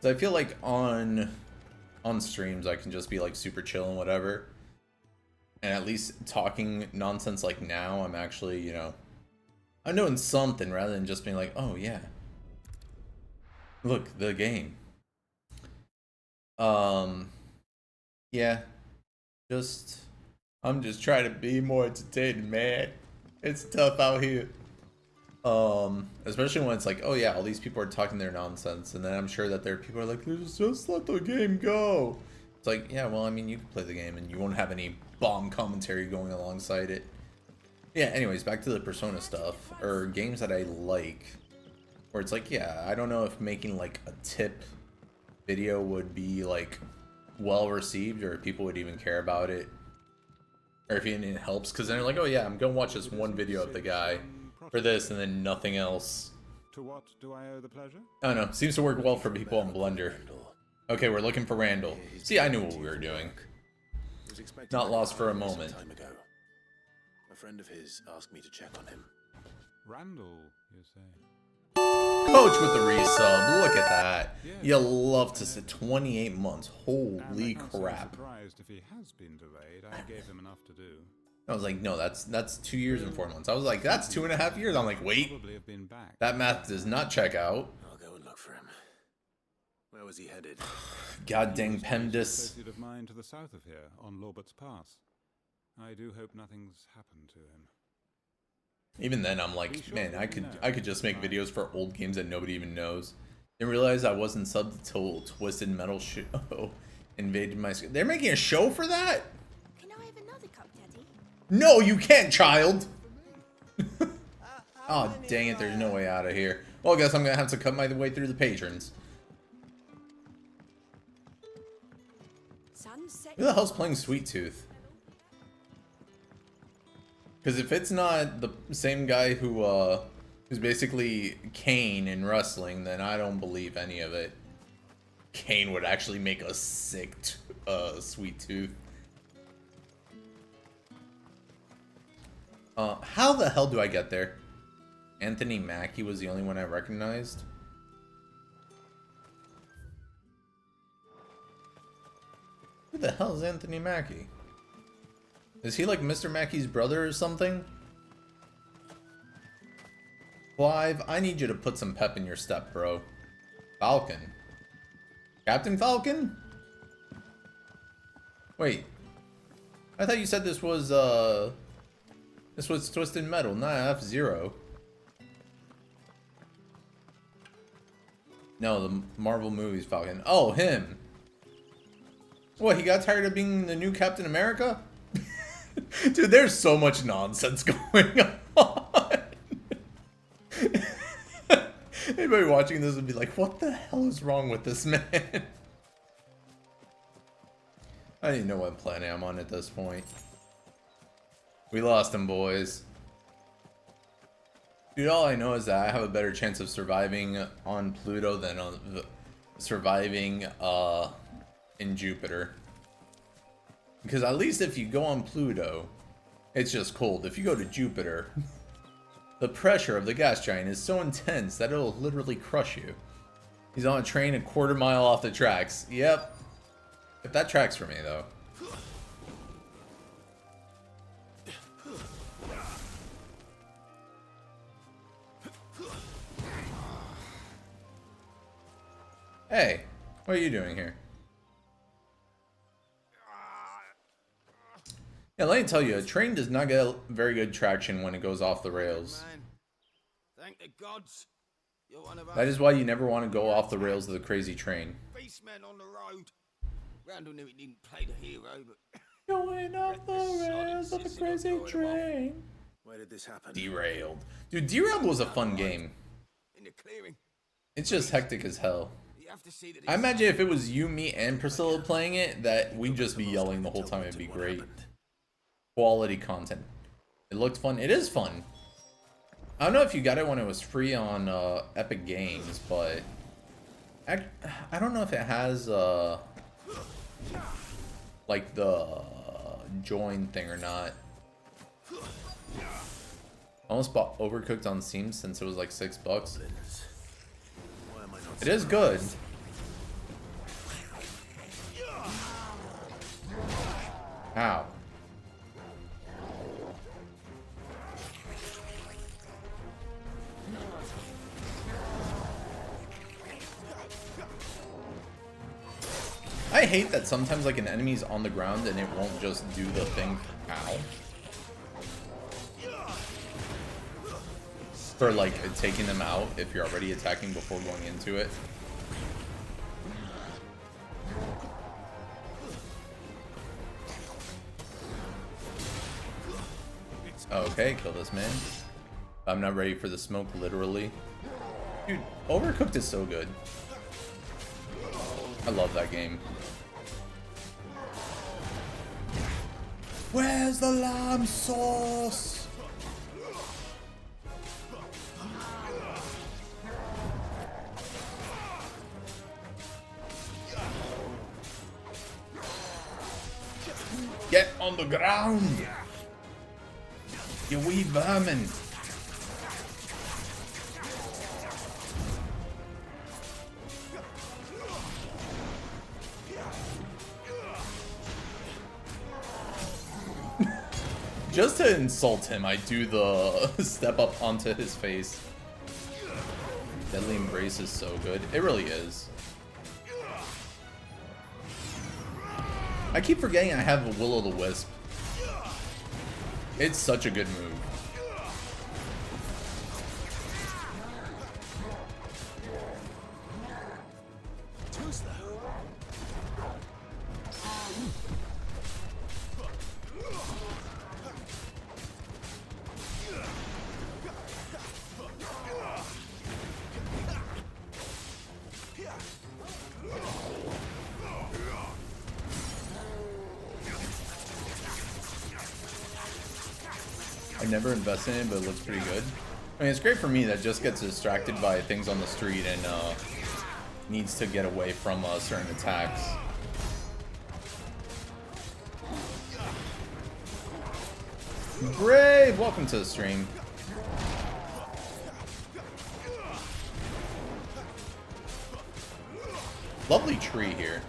So I feel like on streams I can just be like super chill and whatever. And at least talking nonsense like now, I'm actually, you know, I'm doing something rather than just being like, oh yeah, look, the game. Yeah, just, I'm just trying to be more entertaining, man. It's tough out here. Especially when it's like, oh yeah, all these people are talking their nonsense, and then I'm sure that there are people who are like, just let the game go. It's like, yeah, well, I mean, you can play the game and you won't have any bomb commentary going alongside it. Yeah, anyways, back to the Persona stuff, or games that I like, where it's like, yeah, I don't know if making like a tip video would be like well received, or if people would even care about it, or if it helps, because then they're like, oh yeah, I'm gonna watch this one video of the guy for this and then nothing else. To what do I owe the pleasure? I don't know, seems to work well for people on Blender. Okay, we're looking for Randall. See, I knew what we were doing. Not lost for a moment. A friend of his asked me to check on him. Randall, you say? Coach with the resub, look at that. You love to say 28 months. Holy crap. Surprised if he has been delayed. I gave him enough to do. I was like, no, that's 2 years and 4 months. I was like, that's 2.5 years. I'm like, wait, that math does not check out. I'll go and look for him. Where was he headed? God dang PEMDAS. Associate of mine to the south of here, on Lorbert's Pass. I do hope nothing's happened to him. Even then, I'm like, man, I could just make videos for old games that nobody even knows. Didn't realize I wasn't subbed till Twisted Metal Show invaded my screen. They're making a show for that? Can I have another cup, Daddy? No, you can't, child. Oh, dang it, there's no way out of here. Well, I guess I'm gonna have to cut my way through the patrons. Who the hell's playing Sweet Tooth? Because if it's not the same guy who's basically Kane in wrestling, then I don't believe any of it. Kane would actually make a sick Sweet Tooth. How the hell do I get there? Anthony Mackie was the only one I recognized. Who the hell is Anthony Mackie? Is he like Mr. Mackey's brother or something? Clive, I need you to put some pep in your step, bro. Falcon. Captain Falcon? Wait. I thought you said this was Twisted Metal, not F-Zero. No, the Marvel movies Falcon. Oh, him. What, he got tired of being the new Captain America? Dude, there's so much nonsense going on. Anybody watching this would be like, what the hell is wrong with this man? I don't even know what planet I'm on at this point. We lost him, boys. Dude, all I know is that I have a better chance of surviving on Pluto than on surviving in Jupiter. Because at least if you go on Pluto, it's just cold. If you go to Jupiter, the pressure of the gas giant is so intense that it'll literally crush you. He's on a train a quarter mile off the tracks. Yep. If that tracks for me, though. Hey, what are you doing here? Yeah, let me tell you, a train does not get very good traction when it goes off the rails. Thank the gods. You're one of us. That is why you never want to go off the rails of the crazy train. Beastmen on the road. Randall knew he didn't play the hero, but Going off the rails of the crazy train. Where did this happen? Derailed. Dude, Derailed was a fun game. In the clearing. It's just hectic as hell. You have to see that I imagine if it was you, me, and Priscilla playing it, that we'd just be yelling the whole time. It'd be great. Quality content. It looked fun. It is fun. I don't know if you got it when it was free on Epic Games, but I don't know if it has like the join thing or not. Almost bought Overcooked on Steam since it was like $6. It is good. Ow. I hate that sometimes like an enemy's on the ground and it won't just do the thing. Ow. For like taking them out if you're already attacking before going into it. Okay, kill this man. I'm not ready for the smoke, literally. Dude, Overcooked is so good. I love that game. Where's the lamb sauce? Get on the ground! You wee vermin! Just to insult him, I do the step up onto his face. Deadly Embrace is so good. It really is. I keep forgetting I have a Will-O-the-Wisp. It's such a good move. Too slow. I never invested in it, but it looks pretty good. I mean, it's great for me that just gets distracted by things on the street and needs to get away from certain attacks. Brave, welcome to the stream. Lovely tree here.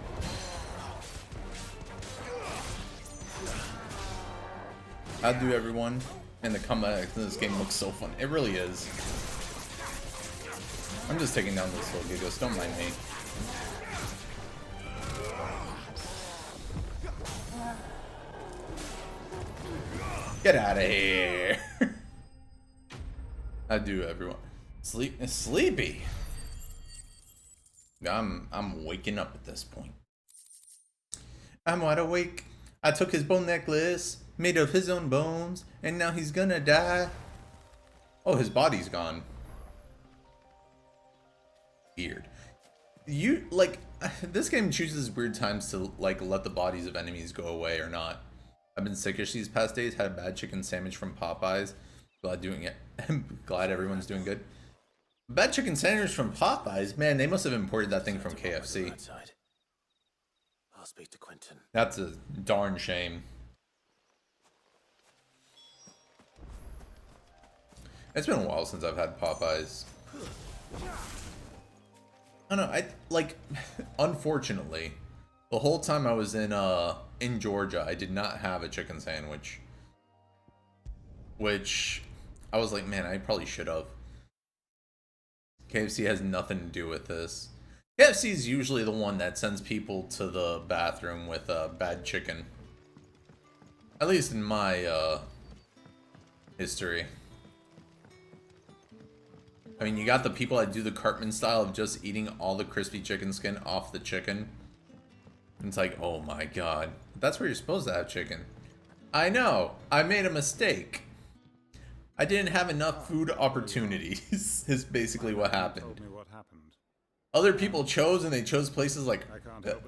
How'd do, everyone? And the comeback to this game looks so fun. It really is. I'm just taking down this little Gigos. Don't mind me. Get out of here. How'd do, everyone? Sleepy. I'm waking up at this point. I'm wide awake. I took his bone necklace, made of his own bones, and now he's gonna die. Oh, his body's gone. Weird. You, like, this game chooses weird times to, like, let the bodies of enemies go away or not. I've been sickish these past days, had a bad chicken sandwich from Popeyes. Glad doing it. Glad everyone's doing good. Bad chicken sandwich from Popeyes? Man, they must have imported that thing from KFC. I'll speak to Quentin. That's a darn shame. It's been a while since I've had Popeyes. I don't know, like, unfortunately, the whole time I was in Georgia, I did not have a chicken sandwich. Which, I was like, man, I probably should have. KFC has nothing to do with this. KFC is usually the one that sends people to the bathroom with bad chicken. At least in my history. I mean, you got the people that do the Cartman style of just eating all the crispy chicken skin off the chicken. It's like, oh my god. That's where you're supposed to have chicken. I know. I made a mistake. I didn't have enough food opportunities, is basically what happened. Told me what happened. Other people chose, and they chose places like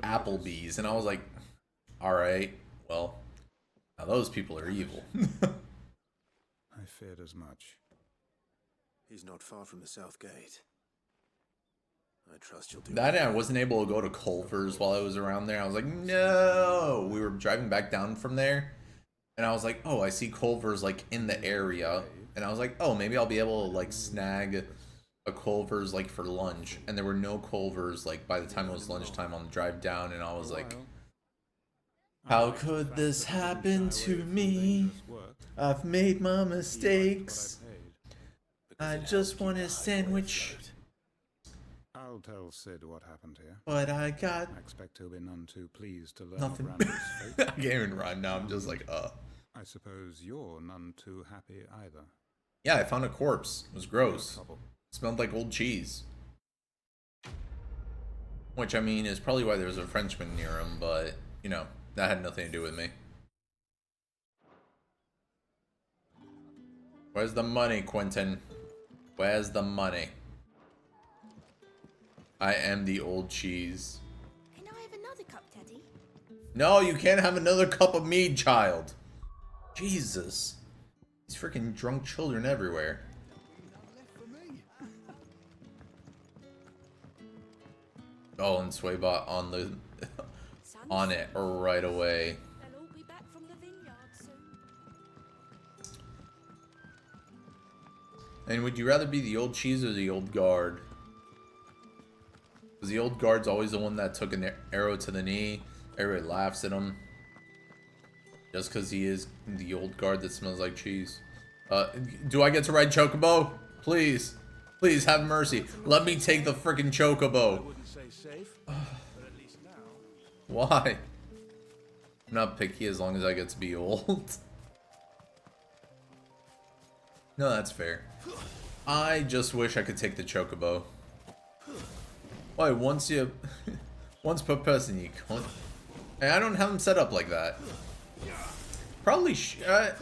Applebee's, and I was like, alright, well, now those people are evil. I feared as much. He's not far from the south gate. I trust you'll do That and I wasn't able to go to Culver's while I was around there. I was like, no! We were driving back down from there, and I was like, oh, I see Culver's, like, in the area. And I was like, oh, maybe I'll be able to, like, snag a Culver's, like, for lunch. And there were no Culver's, like, by the time it was lunchtime on the drive down, and I was like, How could this happen to me? I've made my mistakes. I just want a sandwich, I'll tell Sid what happened here. but I got I expect he'll be none too pleased to learn nothing. of Randall's I fate. can't even rhyme now. I'm just like, I suppose you're none too happy either. Yeah, I found a corpse. It was gross. Trouble. Smelled like old cheese. Which, I mean, is probably why there was a Frenchman near him, but, you know, that had nothing to do with me. Where's the money, Quentin? Where's the money? I am the old cheese. Can I have another cup, Teddy? No, you can't have another cup of mead, child. Jesus. These freaking drunk children everywhere. Oh, and Swaybot on the on it right away. They'll all be back from the vineyard soon. And would you rather be the old cheese or the old guard? Because the old guard's always the one that took an arrow to the knee. Everybody laughs at him. Just because he is the old guard that smells like cheese. Do I get to ride Chocobo? Please. Please have mercy. Let me take the freaking Chocobo. Why? I'm not picky as long as I get to be old. No, that's fair. I just wish I could take the Chocobo. Why, once per person you can't. Hey, I don't have them set up like that. Probably I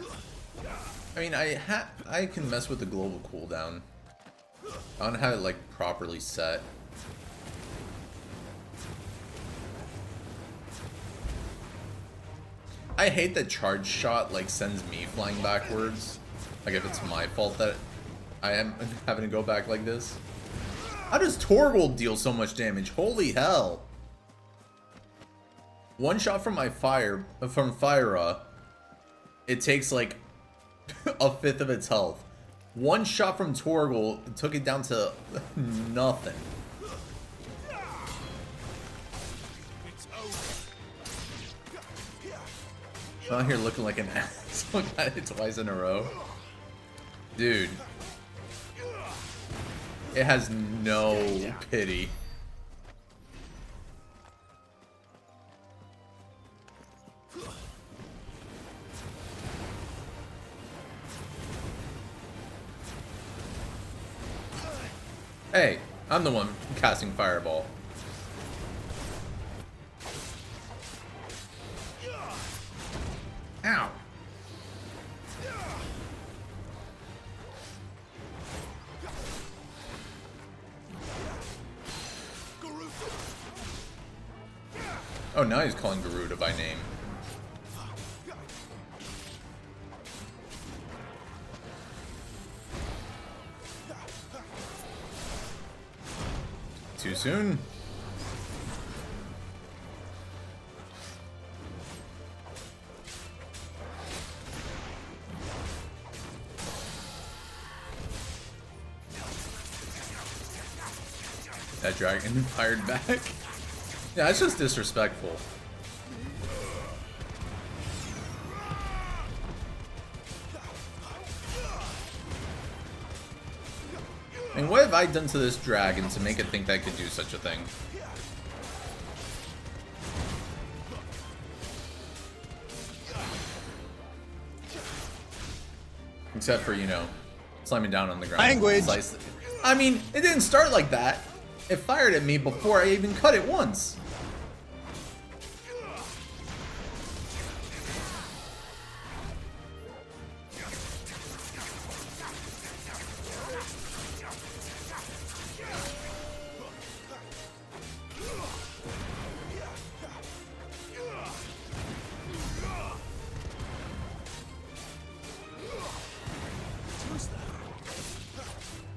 mean, I can mess with the global cooldown. I don't have it like properly set. I hate that charge shot like sends me flying backwards. Like if it's my fault that I am having to go back like this. How does Torgold deal so much damage? Holy hell. One shot from my Fyra, it takes like a fifth of its health. One shot from Torgold took it down to nothing. I'm out here looking like an ass. I got it twice in a row. Dude. It has no pity. Hey, I'm the one casting Fireball. Ow. Oh, now he's calling Garuda by name. Too soon? That dragon fired back? Yeah, it's just disrespectful. And what have I done to this dragon to make it think that I could do such a thing? Except for, you know, slamming down on the ground. Language! I mean, it didn't start like that. It fired at me before I even cut it once.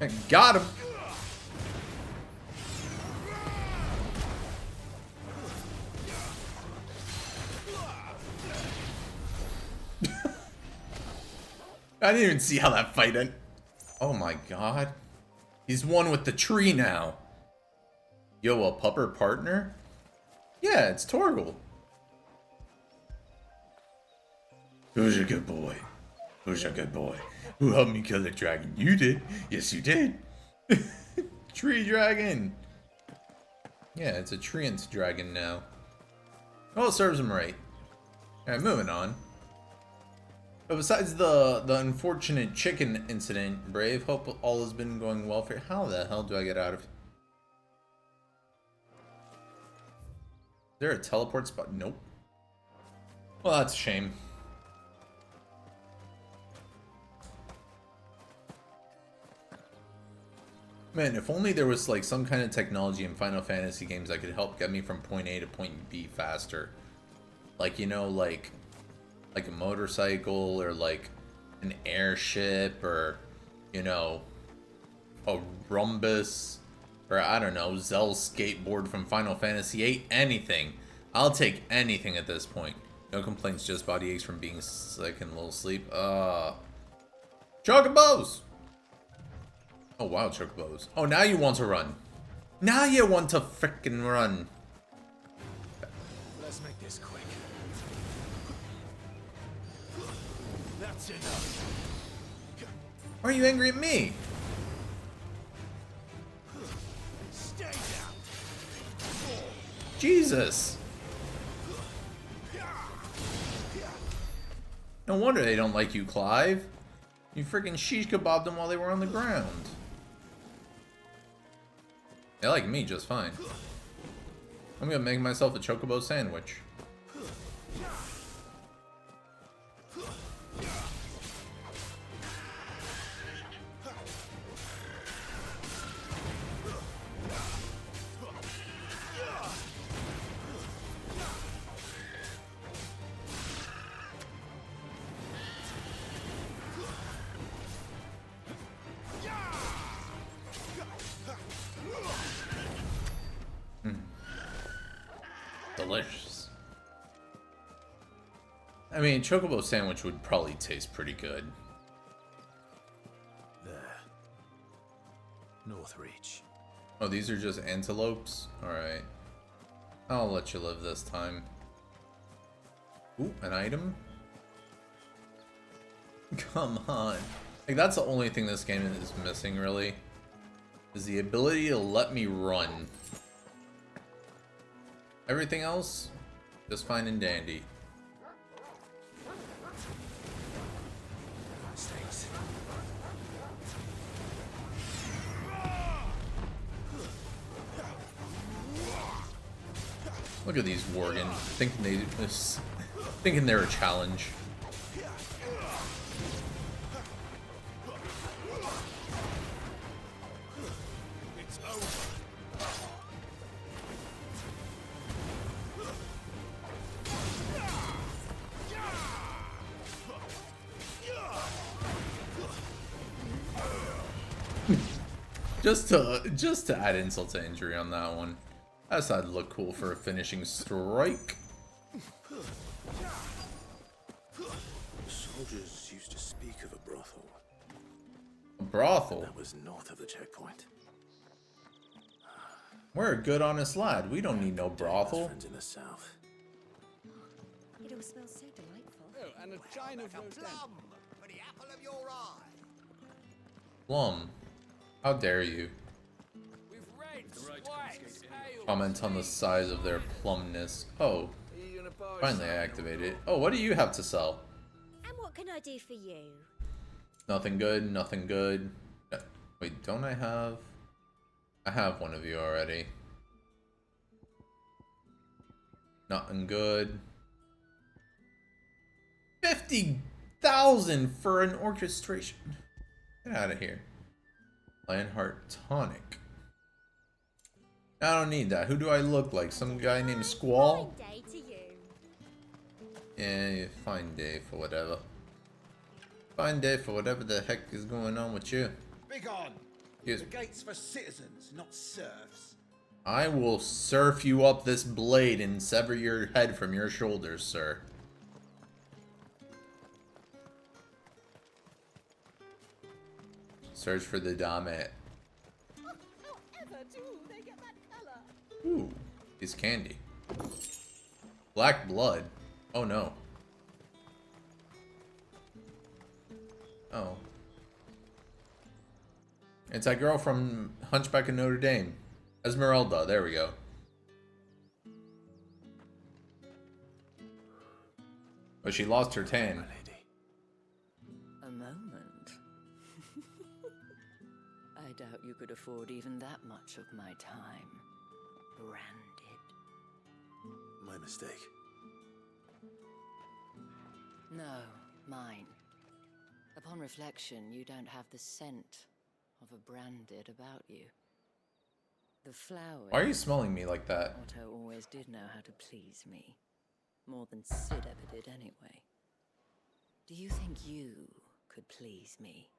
I got him. I didn't even see how that fight ended. Oh my god. He's one with the tree now. Yo, a pupper partner? Yeah, it's Torgal. Who's a good boy? Who's a good boy? Who helped me kill the dragon? You did. Yes, you did. Tree dragon. Yeah, it's a treant dragon now. Well, it serves him right. Alright, moving on. But besides the unfortunate chicken incident, Brave, hope all has been going well for you. How the hell do I get out of... Is there a teleport spot? Nope. Well, that's a shame. Man, if only there was like some kind of technology in Final Fantasy games that could help get me from point A to point B faster. Like, you know, like a motorcycle or like an airship or, you know, a rhombus or I don't know, Zell's skateboard from Final Fantasy VIII. Anything. I'll take anything at this point. No complaints, just body aches from being sick and little sleep. Chocobos! Oh wow, chocobos. Oh, now you want to run. Now you want to frickin' run. Let's make this quick. That's enough. Why are you angry at me? Stay down. Jesus. No wonder they don't like you, Clive. You freaking shish kebabbed them while they were on the ground. They like me just fine. I'm gonna make myself a chocobo sandwich. Delicious. I mean, chocobo sandwich would probably taste pretty good. There. North Reach. Oh, these are just antelopes? Alright. I'll let you live this time. Ooh, an item? Come on. Like, that's the only thing this game is missing, really. Is the ability to let me run. Everything else, just fine and dandy. Thanks. Look at these Worgen, thinking they're a challenge. It's over. Just to add insult to injury on that one. I decided to look cool for a finishing strike. Soldiers used to speak of a brothel. A brothel? That was north of the checkpoint. We're a good honest lad. We don't need no brothel. Friends in the south. It all smells so delightful. Oh, and a chine of rose Plum for the apple of your eye. Plum. How dare you with red spikes. comment on the size of their plumness. Oh, finally I activated it. Oh, what do you have to sell? And what can I do for you? Nothing good, nothing good. Wait, don't I have... I have one of you already. Nothing good. 50,000 for an orchestration. Get out of here. Lionheart tonic. I don't need that. Who do I look like? Some guy named Squall? Fine day to you. Yeah, fine day for whatever. Fine day for whatever the heck is going on with you. Begone! Yes. The gate's for citizens, not serfs. I will surf you up this blade and sever your head from your shoulders, sir. Search for the Damet. However do they get that color? Ooh, it's candy. Black blood. Oh no. Oh. It's that girl from Hunchback of Notre Dame. Esmeralda, there we go. But she lost her tan. My lady. A moment. I doubt you could afford even that much of my time. Branded. My mistake. No, mine. Upon reflection, you don't have the scent of a branded about you. The flowers. Why are you smelling me like that? Otto always did know how to please me. More than Sid ever did anyway. Do you think you could please me,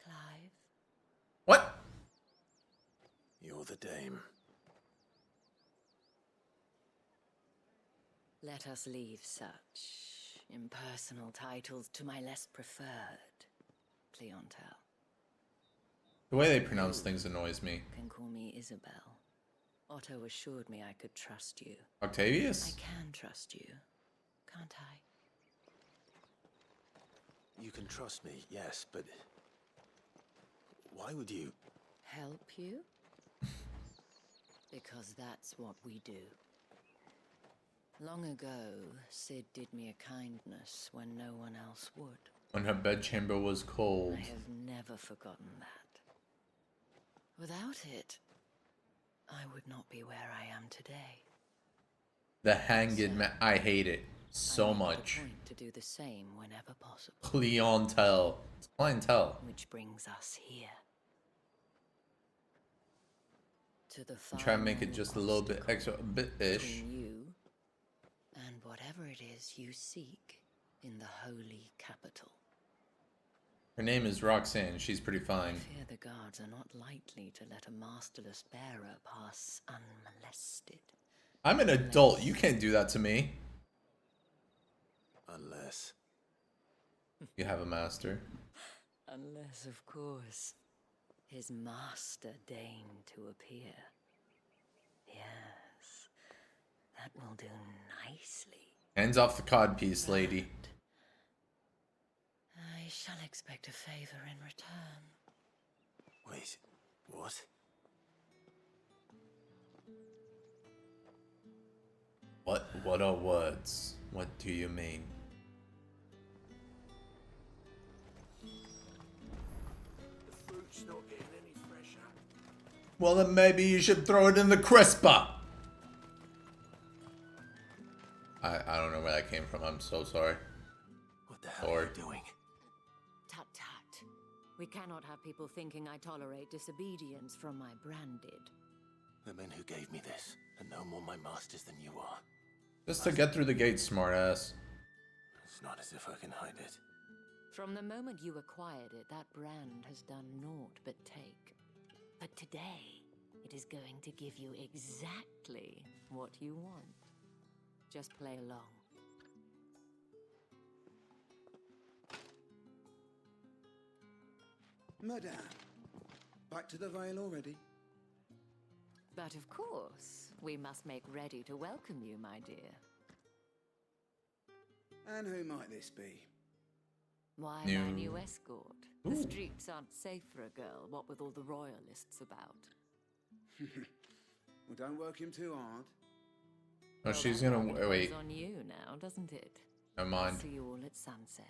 Clive? What? You're the dame. Let us leave such impersonal titles to my less preferred clientele. The way they pronounce things annoys me. You can call me Isabel. Otto assured me I could trust you. Octavius? I can trust you, can't I? You can trust me, yes, but why would you? Help you? Because that's what we do. Long ago, Sid did me a kindness when no one else would. When her bedchamber was cold. I have never forgotten that. Without it, I would not be where I am today. The hanged man. I hate it so I make it a much. point to do the same whenever possible. Clientele. It's clientele. Which brings us here. To the Try and make it final just a little bit obstacle extra, a bit-ish. between you and whatever it is you seek in the holy capital. Her name is Roxanne. She's pretty fine. I fear the guards are not likely to let a masterless bearer pass unmolested. I'm an adult. You can't do that to me. Unless. You have a master. Unless, of course, his master deigned to appear. Yes, that will do nicely. Hands off the codpiece, lady. I shall expect a favor in return. Wait, what? What are words? What do you mean? The fruit's not getting any fresher. Well, then maybe you should throw it in the crisper. I don't know where that came from. I'm so sorry. What the hell are you doing? Tut tut. We cannot have people thinking I tolerate disobedience from my branded. The men who gave me this are no more my masters than you are. Just to get through the gate, smartass. It's not as if I can hide it. From the moment you acquired it, that brand has done naught but take. But today, it is going to give you exactly what you want. Just play along. Madame, back to the Vale already? But of course, we must make ready to welcome you, my dear. And who might this be? Why No. my new escort? The Ooh. streets aren't safe for a girl, what with all the royalists about. Well, don't work him too hard. Oh, Well, she's that gonna one wait. falls on you now, doesn't it? Never I'll mind. see you all at sunset.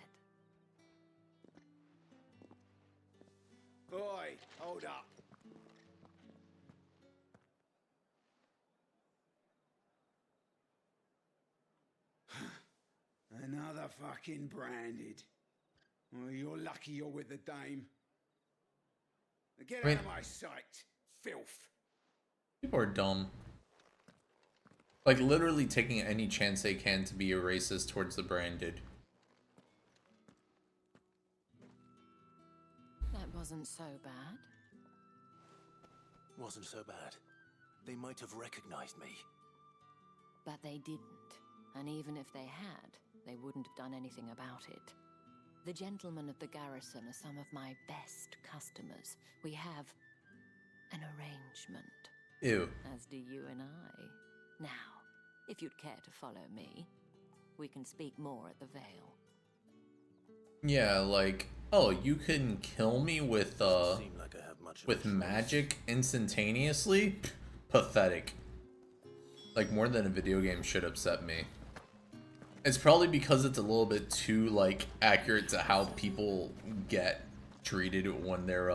Boy, hold up. Another fucking branded. Well, you're lucky you're with the dame. Now get Wait. out of my sight, filth. People are dumb. Like, literally taking any chance they can to be a racist towards the branded. That wasn't so bad. Wasn't so bad. They might have recognized me. But they didn't. And even if they had, they wouldn't have done anything about it. The gentlemen of the garrison are some of my best customers. We have an arrangement, Ew. as do you and I. Now, if you'd care to follow me, we can speak more at the Vale. Yeah, like, Oh, you can kill me with Seem like I have much of a choice. magic instantaneously? Pff, pathetic. Like, more than a video game should upset me. It's probably because it's a little bit too, like, accurate to how people get treated when they're,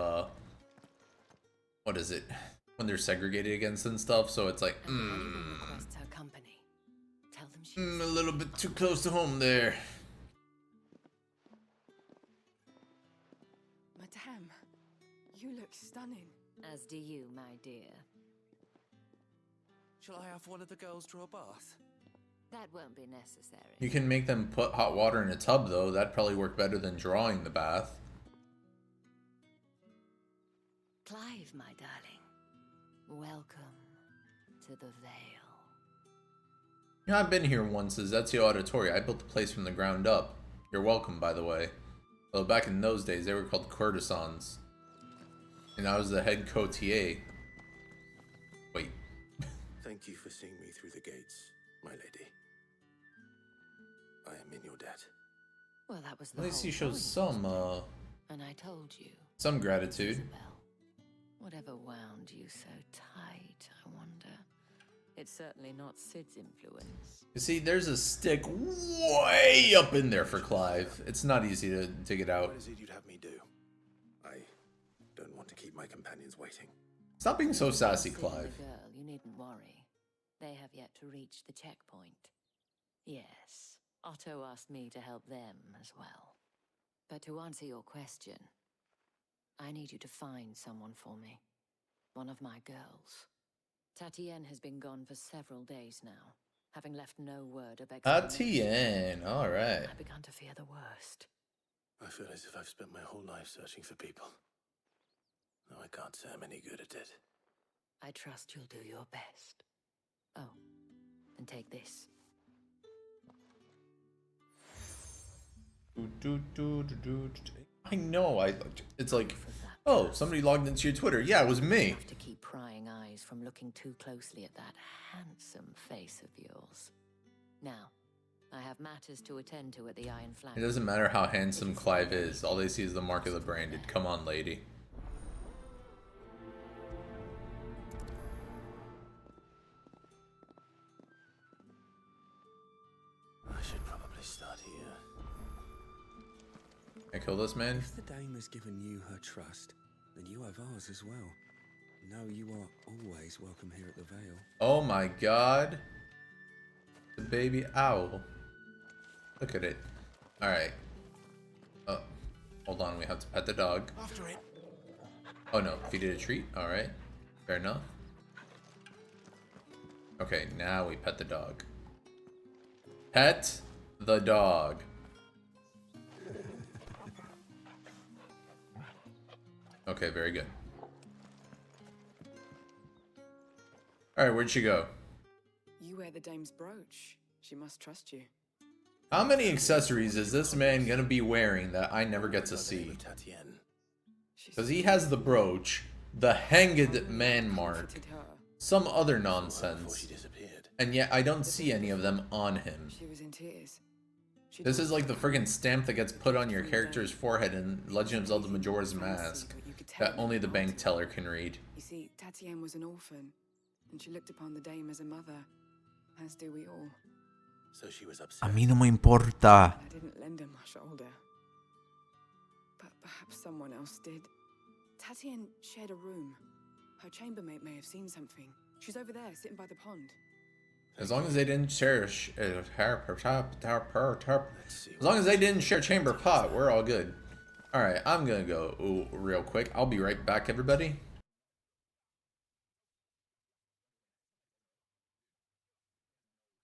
what is it? When they're segregated against and stuff, so it's like, Requests her company. Tell them she's a little bit too close to home there. Madame, you look stunning. As do you, my dear. Shall I have one of the girls draw a bath? That won't be necessary. You can make them put hot water in a tub, though. That'd probably work better than drawing the bath. Clive, my darling. Welcome to the Vale. Yeah, I've been here once as Ezio Auditore. I built the place from the ground up. You're welcome, by the way. Although back in those days, they were called courtesans. And I was the head courtier. Wait. Thank you for seeing me through the gates, my lady. I am in your debt. Well, that was the At least whole he shows point, some, wasn't it? And I told you. some gratitude. Isabel, whatever wound you so tight, I wonder. It's certainly not Sid's influence. You see, there's a stick way up in there for Clive. It's not easy to dig it out. What is it you'd have me do? I don't want to keep my companions waiting. Stop being so sassy, Sid and Clive. the girl, you needn't worry. They have yet to reach the checkpoint. Yes, Otto asked me to help them as well. But to answer your question, I need you to find someone for me. One of my girls. Tatienne has been gone for several days now, having left no word of explanation. Tatienne, alright. I've begun to fear the worst. I feel as if I've spent my whole life searching for people. Though I can't say I'm any good at it. I trust you'll do your best. Oh, and take this. I know, it's like, oh, somebody logged into your Twitter. Yeah, it was me. Have to keep prying eyes from looking too closely at that handsome face of yours. Now, I have matters to attend to at the Iron Flag. It doesn't matter how handsome Clive is. All they see is the mark of the branded. Come on, lady. I should probably start here. Can I kill this man? If the dame has given you her trust, then you have ours as well. No, you are always welcome here at the Vale. Oh my god. The baby owl. Look at it. Alright. Oh, hold on. We have to pet the dog. After it. Oh no, feed it a treat. Alright. Fair enough. Okay, now we pet the dog. Pet the dog. Okay, very good. Alright, where'd she go? You wear the dame's brooch. She must trust you. How many accessories is this man gonna be wearing that I never get to see? Tatienne. Because he has the brooch, the hanged man mark, Comforted her. some other Before nonsense, she disappeared. and yet I don't see any of them on him. She was in tears. She This told is like the me friggin' stamp that gets put on your character's forehead in Legend of Zelda Majora's Mask that only the bank teller can read. You see, Tatienne was an orphan, and she looked upon the dame as a mother, as do we all. So she was A upset. mí no me importa. I didn't lend her my shoulder. But perhaps someone else did. Tatienne shared a room. Her chambermaid may have seen something. She's over there, sitting by the pond. As long as they didn't share, as See long as they didn't share chamber pot, we're all good. All right, I'm gonna go real quick. I'll be right back, everybody.